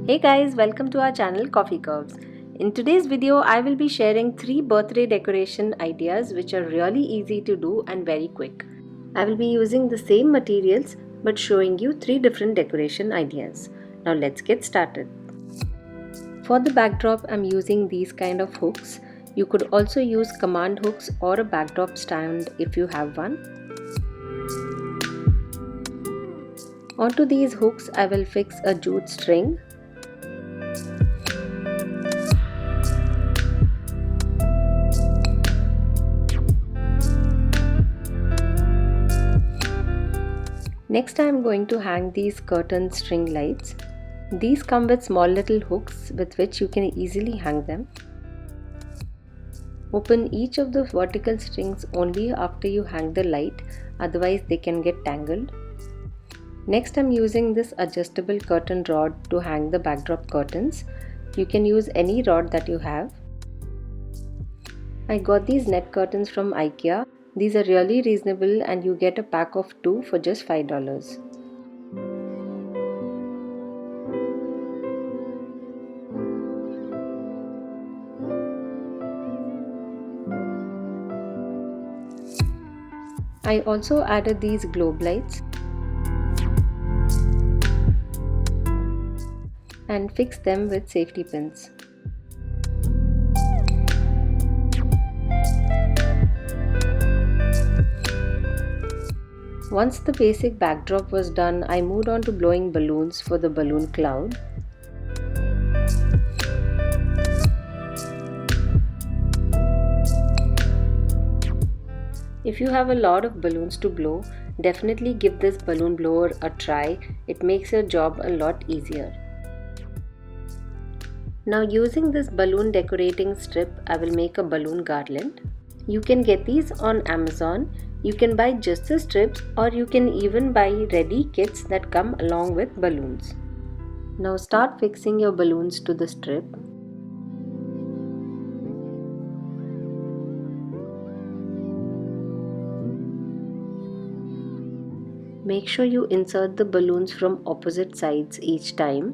Hey guys, welcome to our channel Coffee Curves. In today's video, I will be sharing 3 birthday decoration ideas which are really easy to do and very quick. I will be using the same materials but showing you 3 different decoration ideas. Now let's get started. For the backdrop, I'm using these kind of hooks. You could also use command hooks or a backdrop stand if you have one. Onto these hooks, I will fix a jute string. Next I am going to hang these curtain string lights. These come with small little hooks with which you can easily hang them. Open each of the vertical strings only after you hang the light, otherwise they can get tangled. Next I am using this adjustable curtain rod to hang the backdrop curtains. You can use any rod that you have. I got these net curtains from IKEA. These are really reasonable and you get a pack of 2 for just $5. I also added these globe lights and fixed them with safety pins. Once the basic backdrop was done, I moved on to blowing balloons for the balloon cloud. If you have a lot of balloons to blow, definitely give this balloon blower a try. It makes your job a lot easier. Now using this balloon decorating strip, I will make a balloon garland. You can get these on Amazon. You can buy just the strips or you can even buy ready kits that come along with balloons. Now start fixing your balloons to the strip. Make sure you insert the balloons from opposite sides each time.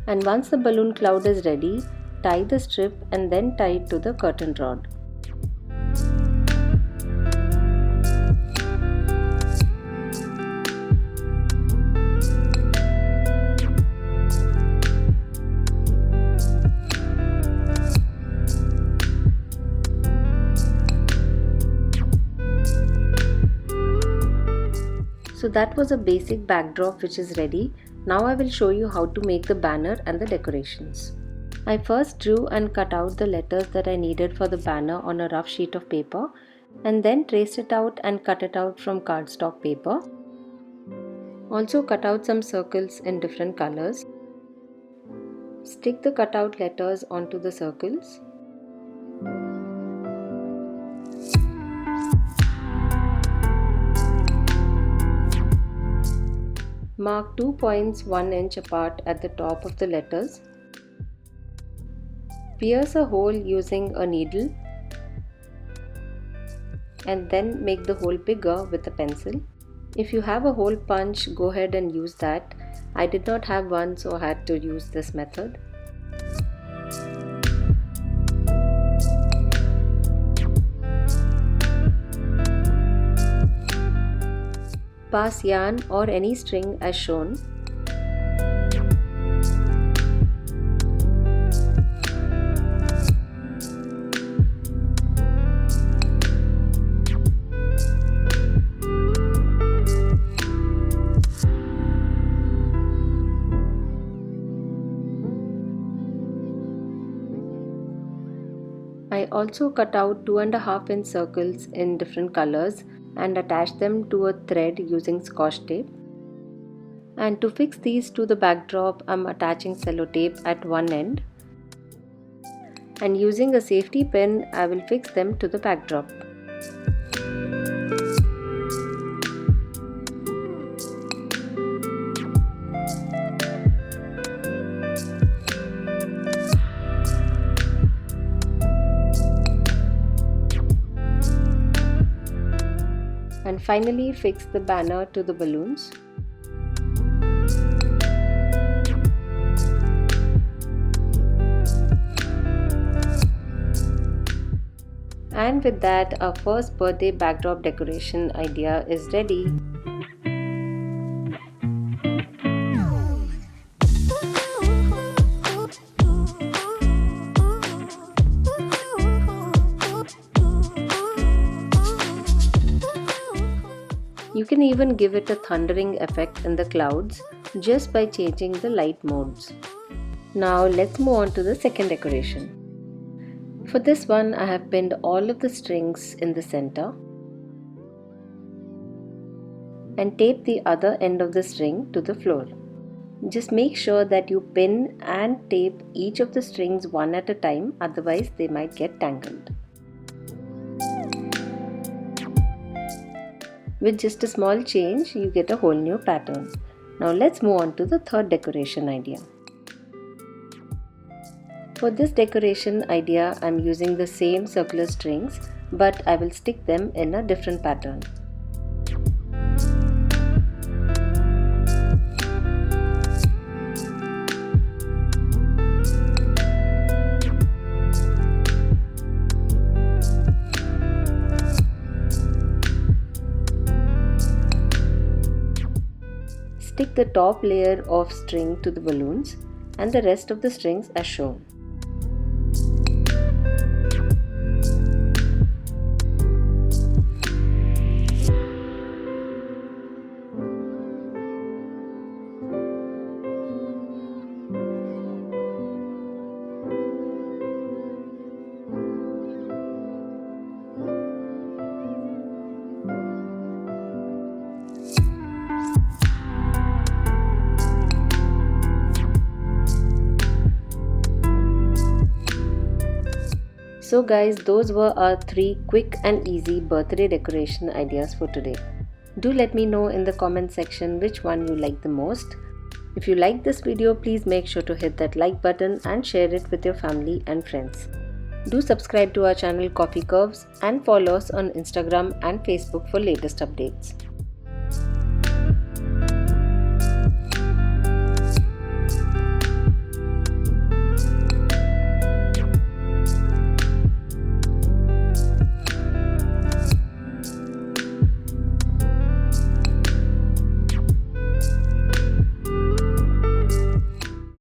And once the balloon cloud is ready, tie the strip and then tie it to the curtain rod. So that was a basic backdrop which is ready. Now I will show you how to make the banner and the decorations. I first drew and cut out the letters that I needed for the banner on a rough sheet of paper and then traced it out and cut it out from cardstock paper. Also cut out some circles in different colors. Stick the cut out letters onto the circles. Mark 2 points 1 inch apart at the top of the letters. Pierce a hole using a needle and then make the hole bigger with a pencil. If you have a hole punch, go ahead and use that. I did not have one, so I had to use this method. Pass yarn or any string as shown. I also cut out 2.5 inch circles in different colors and attach them to a thread using scotch tape. And to fix these to the backdrop, I'm attaching sellotape at one end. And using a safety pin, I will fix them to the backdrop. finally fix the banner to the balloons. And with that, our first birthday backdrop decoration idea is ready. You can even give it a thundering effect in the clouds just by changing the light modes. Now let's move on to the second decoration. For this one, I have pinned all of the strings in the center and tape the other end of the string to the floor. Just make sure that you pin and tape each of the strings one at a time, otherwise they might get tangled. With just a small change, you get a whole new pattern. Now let's move on to the third decoration idea. For this decoration idea, I am using the same circular strings, but I will stick them in a different pattern. Stick the top layer of string to the balloons and the rest of the strings as shown. So guys, those were our 3 quick and easy birthday decoration ideas for today. Do let me know in the comment section which one you like the most. If you like this video, please make sure to hit that like button and share it with your family and friends. Do subscribe to our channel Coffee Curves and follow us on Instagram and Facebook for latest updates.